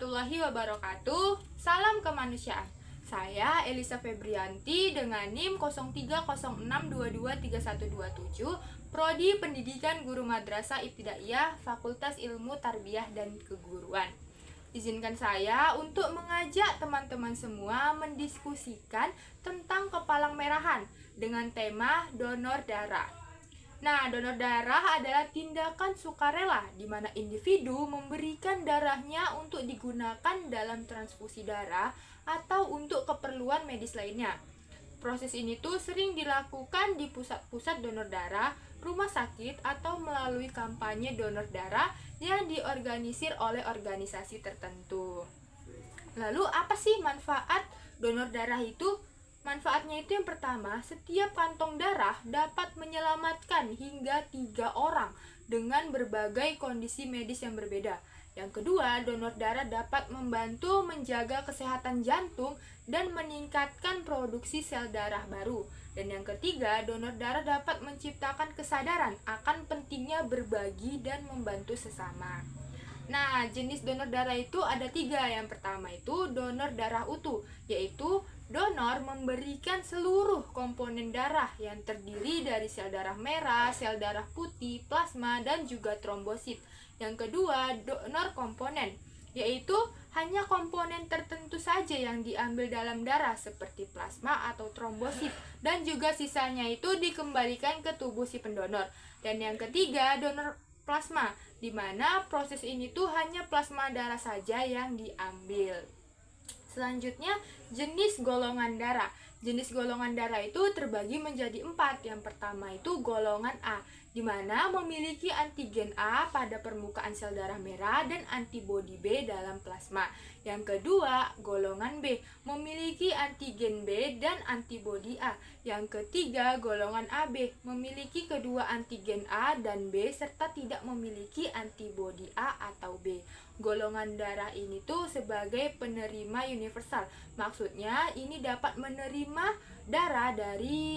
warahmatullahi wabarakatuh. Salam kemanusiaan. Saya Elisa Febrianti dengan NIM 0306223127, Prodi Pendidikan Guru Madrasah Ibtidaiyah, Fakultas Ilmu Tarbiyah dan Keguruan. Izinkan saya untuk mengajak teman-teman semua mendiskusikan tentang kepalang merahan dengan tema donor darah. Nah, donor darah adalah tindakan sukarela di mana individu memberikan darahnya untuk digunakan dalam transfusi darah atau untuk keperluan medis lainnya. Proses ini tuh sering dilakukan di pusat-pusat donor darah, rumah sakit, atau melalui kampanye donor darah yang diorganisir oleh organisasi tertentu. Lalu apa sih manfaat donor darah itu? Manfaatnya itu yang pertama, setiap kantong darah dapat menyelamatkan hingga 3 orang dengan berbagai kondisi medis yang berbeda. Yang kedua, donor darah dapat membantu menjaga kesehatan jantung dan meningkatkan produksi sel darah baru. Dan yang ketiga, donor darah dapat menciptakan kesadaran akan pentingnya berbagi dan membantu sesama. Nah, jenis donor darah itu ada 3. Yang pertama itu donor darah utuh, yaitu donor memberikan seluruh komponen darah yang terdiri dari sel darah merah, sel darah putih, plasma, dan juga trombosit. Yang kedua, donor komponen, yaitu hanya komponen tertentu saja yang diambil dalam darah seperti plasma atau trombosit, dan juga sisanya itu dikembalikan ke tubuh si pendonor. Dan yang ketiga, donor plasma, di mana proses ini tuh hanya plasma darah saja yang diambil. Selanjutnya, jenis golongan darah. Jenis golongan darah itu terbagi menjadi 4. Yang pertama itu golongan A, di mana memiliki antigen A pada permukaan sel darah merah dan antibodi B dalam plasma. Yang kedua, golongan B, memiliki antigen B dan antibodi A. Yang ketiga, golongan AB, memiliki kedua antigen A dan B serta tidak memiliki antibodi A atau B. Golongan darah ini tuh sebagai penerima universal. Maksudnya ini dapat menerima darah dari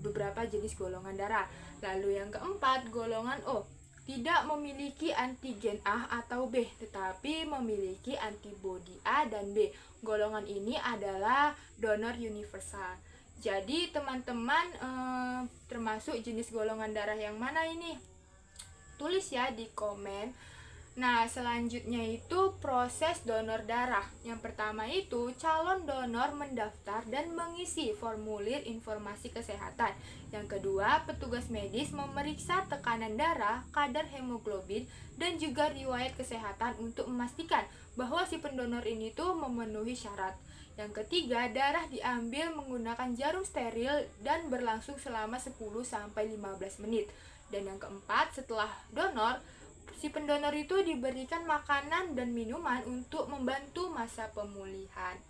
beberapa jenis golongan darah. Lalu yang keempat, golongan O, tidak memiliki antigen A atau B, tetapi memiliki antibodi A dan B. Golongan ini adalah donor universal. Jadi teman-teman termasuk jenis golongan darah yang mana ini? Tulis ya di komen. Nah, selanjutnya itu proses donor darah. Yang pertama itu calon donor mendaftar dan mengisi formulir informasi kesehatan. Yang kedua, petugas medis memeriksa tekanan darah, kadar hemoglobin, dan juga riwayat kesehatan untuk memastikan bahwa si pendonor ini tuh memenuhi syarat. Yang ketiga, darah diambil menggunakan jarum steril dan berlangsung selama 10-15 menit. Dan yang keempat, setelah donor, si pendonor itu diberikan makanan dan minuman untuk membantu masa pemulihan.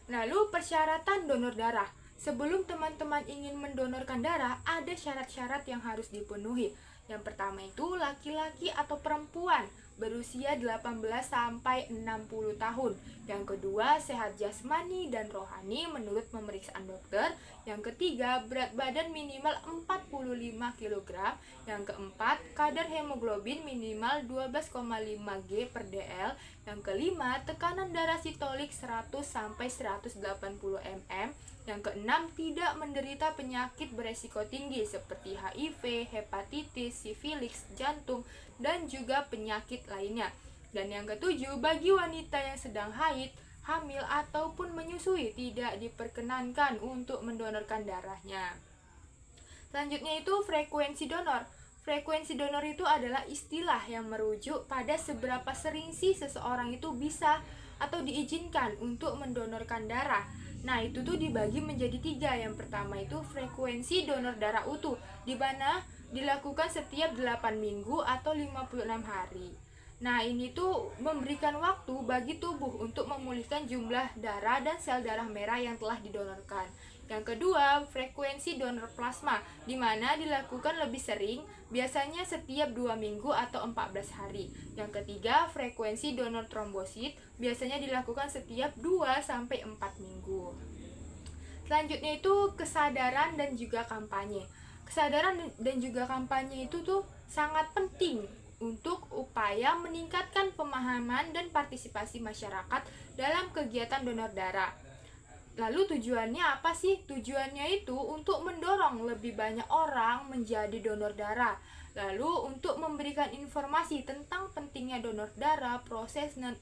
Lalu persyaratan donor darah. Sebelum teman-teman ingin mendonorkan darah, ada syarat-syarat yang harus dipenuhi. Yang pertama itu laki-laki atau perempuan berusia 18-60 tahun. Yang kedua, sehat jasmani dan rohani menurut pemeriksaan dokter. Yang ketiga, berat badan minimal 45 kg. Yang keempat, kadar hemoglobin minimal 12,5 G per DL. Yang kelima, tekanan darah sistolik 100-180 mm. Yang keenam, tidak menderita penyakit beresiko tinggi seperti HIV, hepatitis, sifilis, jantung, dan juga penyakit lainnya. Dan yang ketujuh, bagi wanita yang sedang haid, hamil, ataupun menyusui tidak diperkenankan untuk mendonorkan darahnya. Selanjutnya itu frekuensi donor. Frekuensi donor itu adalah istilah yang merujuk pada seberapa sering sih seseorang itu bisa atau diizinkan untuk mendonorkan darah. Nah, itu tuh dibagi menjadi 3. Yang pertama itu frekuensi donor darah utuh, di mana dilakukan setiap 8 minggu atau 56 hari. Nah, ini tuh memberikan waktu bagi tubuh untuk memulihkan jumlah darah dan sel darah merah yang telah didonorkan. Yang kedua, frekuensi donor plasma, di mana dilakukan lebih sering, biasanya setiap 2 minggu atau 14 hari. Yang ketiga, frekuensi donor trombosit, biasanya dilakukan setiap 2-4 minggu. Selanjutnya itu kesadaran dan juga kampanye. Kesadaran dan juga kampanye itu tuh sangat penting untuk upaya meningkatkan pemahaman dan partisipasi masyarakat dalam kegiatan donor darah. Lalu tujuannya apa sih? Tujuannya itu untuk mendorong lebih banyak orang menjadi donor darah. Lalu untuk memberikan informasi tentang pentingnya donor darah, prosesnya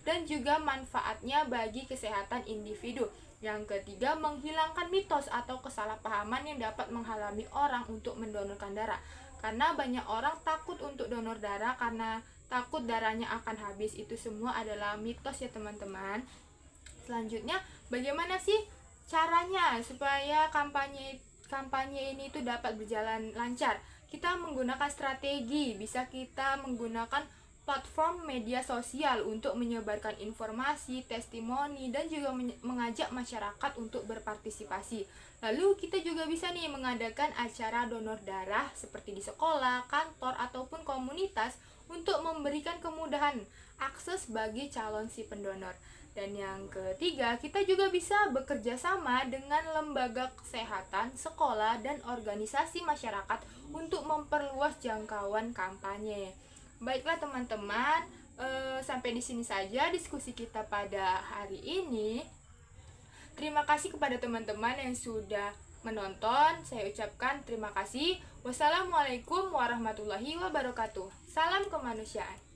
dan juga manfaatnya bagi kesehatan individu. Yang ketiga, menghilangkan mitos atau kesalahpahaman yang dapat menghalangi orang untuk mendonorkan darah. Karena banyak orang takut untuk donor darah karena takut darahnya akan habis. Itu semua adalah mitos ya teman-teman. Selanjutnya, bagaimana sih caranya supaya kampanye ini tuh dapat berjalan lancar? Kita menggunakan strategi, bisa kita menggunakan platform media sosial untuk menyebarkan informasi, testimoni, dan juga mengajak masyarakat untuk berpartisipasi. Lalu kita juga bisa nih mengadakan acara donor darah seperti di sekolah, kantor, ataupun komunitas untuk memberikan kemudahan akses bagi calon si pendonor. Dan yang ketiga, kita juga bisa bekerja sama dengan lembaga kesehatan, sekolah, dan organisasi masyarakat untuk memperluas jangkauan kampanye. Baiklah teman-teman, sampai di sini saja diskusi kita pada hari ini. Terima kasih kepada teman-teman yang sudah menonton. Saya ucapkan terima kasih. Wassalamualaikum warahmatullahi wabarakatuh. Salam kemanusiaan.